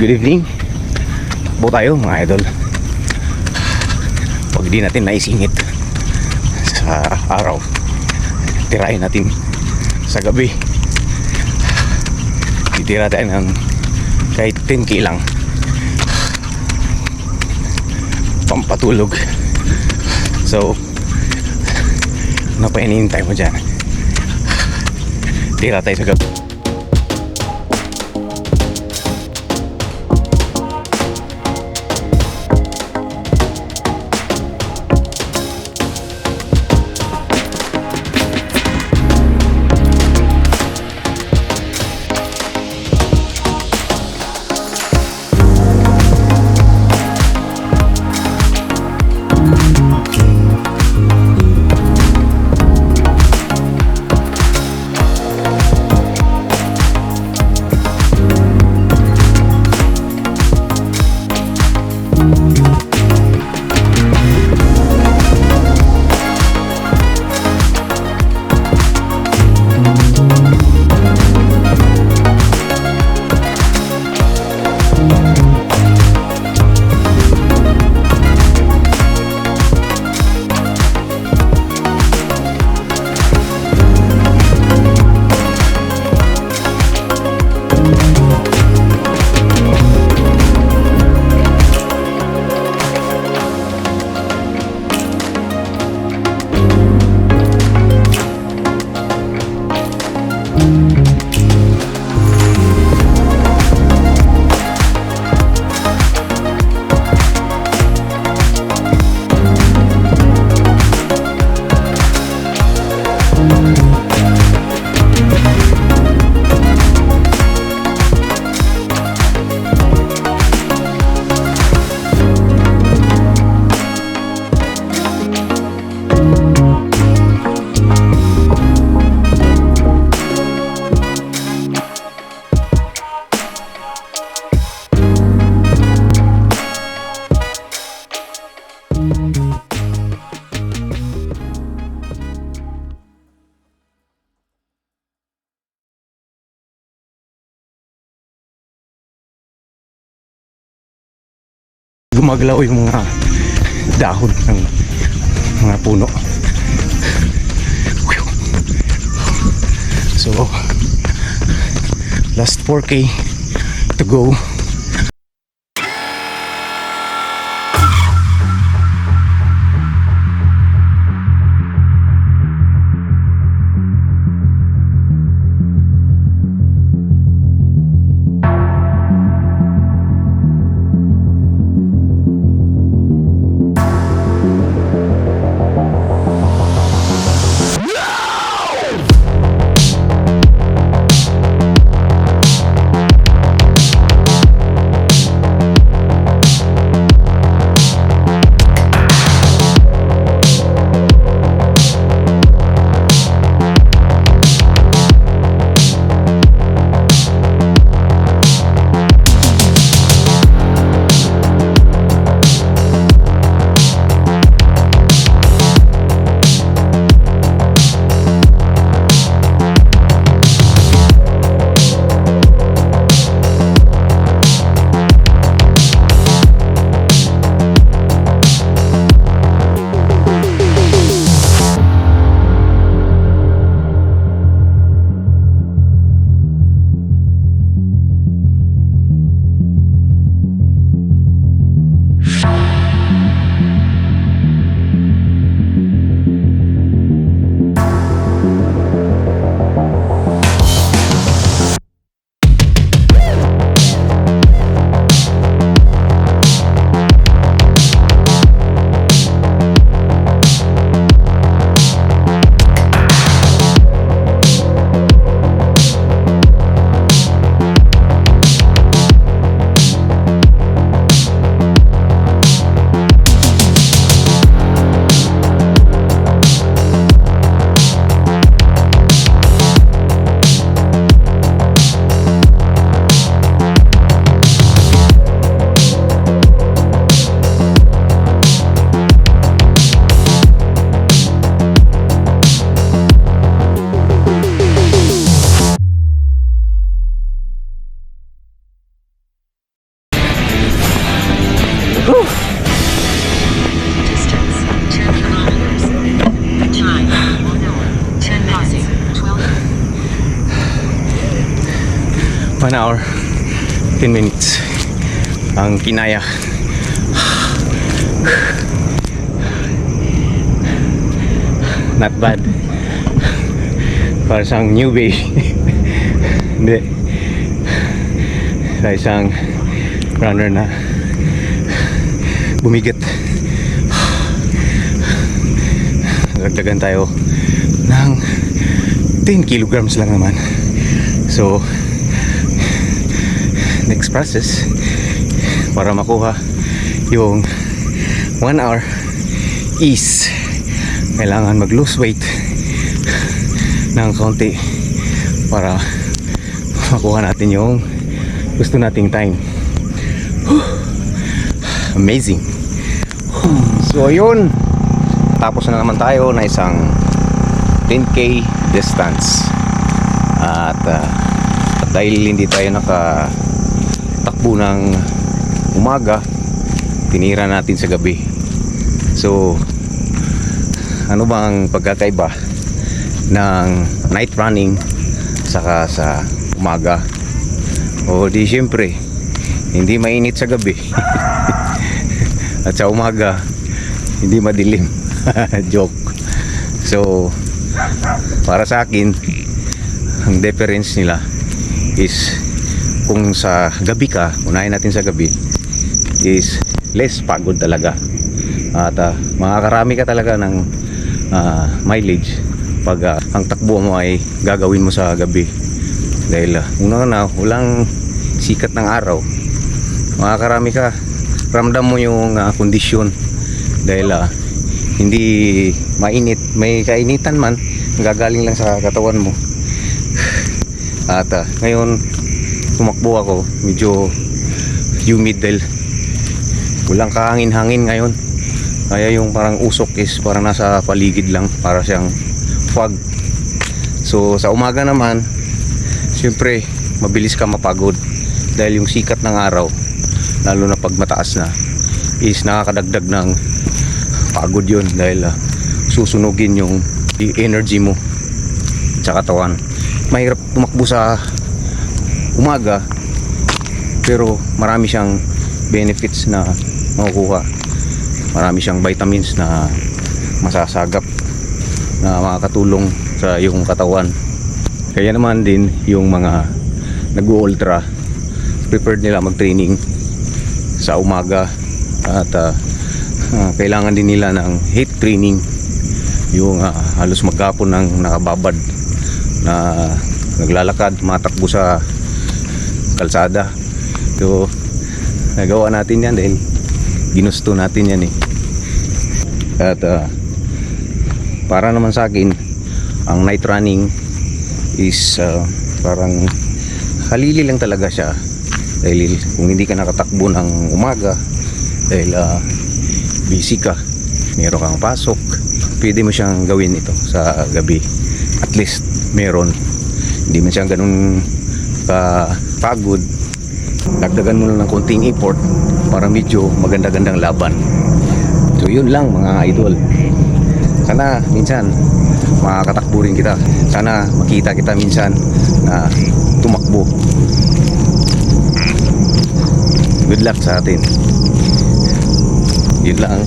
Good evening. Takbo tayo mga idol. Pag di natin naisingit sa araw, tirahin natin sa gabi. Titira tayo ng kahit 10k lang, pampatulog. So ano pa hinihintay mo dyan? Tira tayo sa gabi. Gumagalaw yung mga dahon ng mga puno. So last 4k to go. 1 hour 10 minutes ang kinaya. Not bad para isang newbie. Hindi, sa isang runner na bumigat. Nagdagan tayo ng 10 kilograms lang naman. So next process para makuha yung 1 hour is kailangan mag lose weight ng kaunti para makuha natin yung gusto nating time. Amazing. So yun, tapos na naman tayo na isang 10k distance at dahil hindi tayo nakatakbo ng umaga, tinira natin sa gabi. So ano bang pagkakaiba ng night running saka sa umaga? O di syempre hindi mainit sa gabi at sa umaga hindi madilim. Joke. So para sa akin ang difference nila is kung sa gabi ka, unahin natin sa gabi, is less pagod talaga at makakarami ka talaga ng mileage pag ang takbo mo ay gagawin mo sa gabi. Dahil una walang sikat ng araw, makakarami ka, ramdam mo yung kondisyon dahil hindi mainit, may kainitan man gagaling lang sa katawan mo. At ngayon tumakbo ako, medyo humid dahil walang kahangin-hangin ngayon, kaya yung parang usok is parang nasa paligid lang, para siyang fog. So sa umaga naman syempre mabilis ka mapagod dahil yung sikat ng araw, lalo na pag mataas na, is nakakadagdag ng pagod yun dahil susunugin yung energy mo sa katawan. Mahirap tumakbo sa umaga pero marami siyang benefits na makukuha. Marami siyang vitamins na masasagap na makakatulong sa iyong katawan. Kaya naman din yung mga nag-ultra, preferred nila mag-training sa umaga at kailangan din nila ng HIIT training, yung halos maghapon ng nakababad na naglalakad, matakbo sa kalsada. So nagawa natin yan dahil ginusto natin yan eh. At para naman sa akin, ang night running is parang halili lang talaga siya. Dahil kung hindi ka nakatakbo ng umaga dahil busy ka, meron kang pasok, pwede mo siyang gawin ito sa gabi. At least meron, hindi man siyang ganun pagod. Dagdagan mo lang ng konting effort para medyo maganda-gandang laban. So yun lang mga idol. Sana minsan makakatakbo rin kita. Sana makita kita minsan na tumakbo. Good luck sa atin. Yun lang.